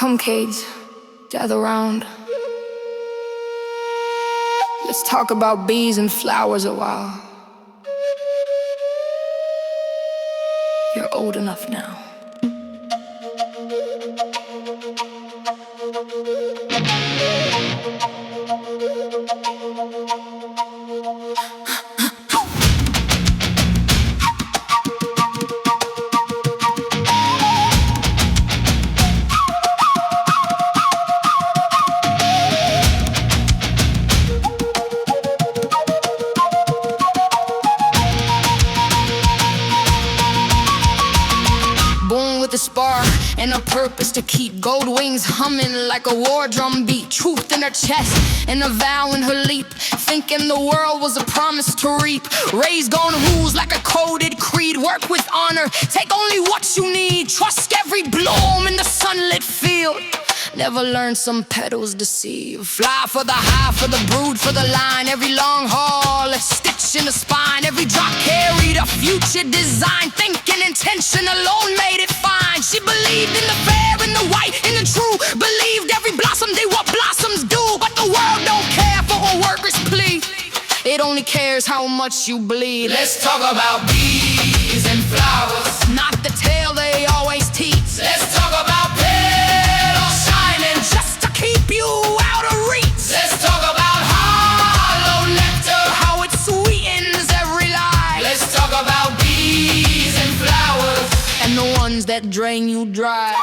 Come, kids, gather round. Let's talk about bees and flowers a while. You're old enough now. With a spark and a purpose to keep gold wings humming like a war drum beat. Truth in her chest and a vow in her leap, thinking the world was a promise to reap. Raised on rules like a coded creed. Work with honor, take only what you need. Trust every bloom in the sunlit field. Never learn some petals deceive. Fly for the high, for the brood, for the line. Every long haul, a stitch in the spine. Every drop carried a future design. Thinking intention alone made it fine. She believed in the fair, in the white, in the true. Believed every blossom did what blossoms do. But the world don't care for a worker's plea. It only cares how much you bleed. Let's talk about bees and flowers, not the tale they always teach. Let's talk about petals shining just to keep you out of reach. Let's talk about hollow nectar, how it sweetens every life. Let's talk about bees and flowers, and the ones that drain you dry.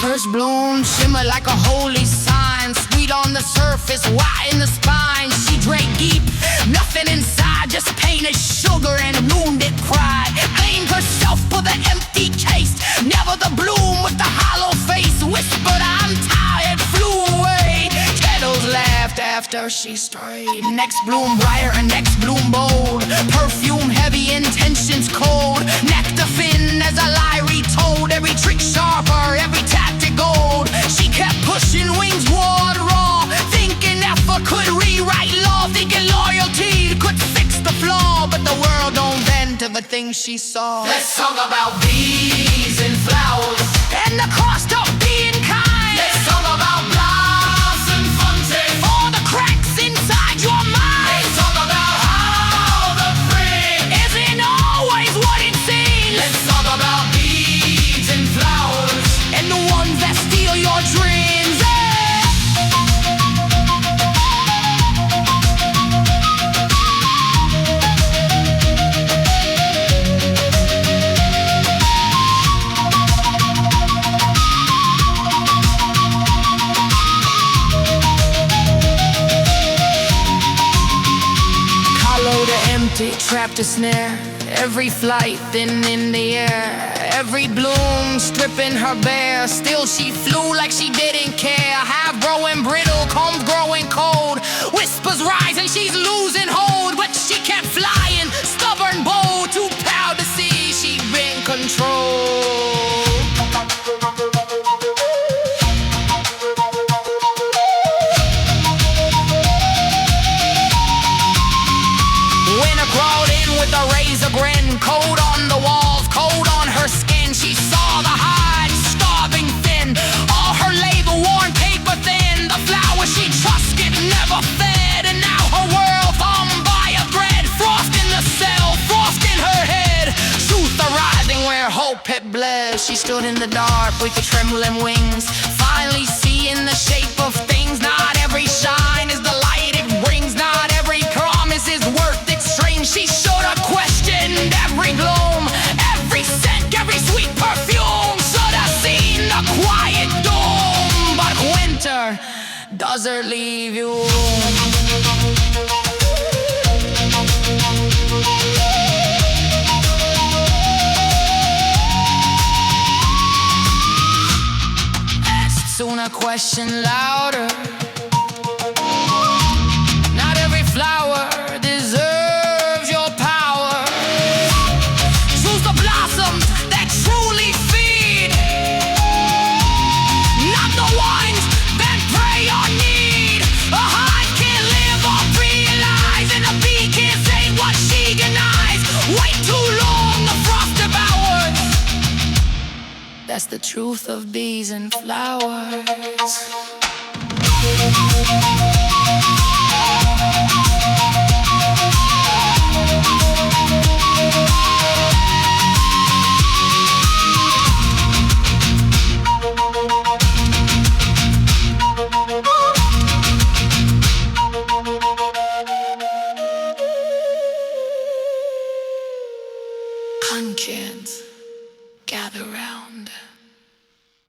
First bloom shimmer like a holy sign. Sweet on the surface, white in the spine. She drank deep, nothing inside, just painted sugar and a wounded cried. Aimed herself for the empty case, never the bloom with the hollow face. Whispered, I'm tired, flew away. Petals laughed after she strayed. Next bloom brighter and next bloom bold. Perfume heavy, intentions cold. Nectar thin as a lie retold. Every trick sharper, every tactic gold. She kept pushing wings ward raw, thinking effort could rewrite law, thinking loyalty could fix the flaw. But the world don't bend to the things she saw. Let's talk about bees and flowers, and the cost of being kind. Let's talk about blossom fountain, all the cracks inside your mind. Let's talk about how the spring isn't always what it seems. Let's talk about bees and flowers, and the ones that steal your dreams. Trapped a snare, every flight thin in the air. Every bloom stripping her bare. Still she flew like she didn't care. Half growing brittle, combs growing cold. Whispers rise and she's losing hold. But she kept flying, stubborn, bold. Too proud to see she'd been controlled. With a razor grin, cold on the walls, cold on her skin. She saw the hide, starving thin, all her labor worn paper thin. The flower she trusted never fed, and now her world thumbed by a thread. Frost in the cell, frost in her head. Truth arising where hope had bled. She stood in the dark with the trembling wings, finally seeing the shape of things. Not every shine is the light it brings, not every promise is worth its strings. She should have questioned every gloom, every scent, every sweet perfume. Should have seen the quiet doom. But winter doesn't leave you room. Asked sooner, question louder. Not every flower deserves your power. Choose the blossom the truth of bees and flowers.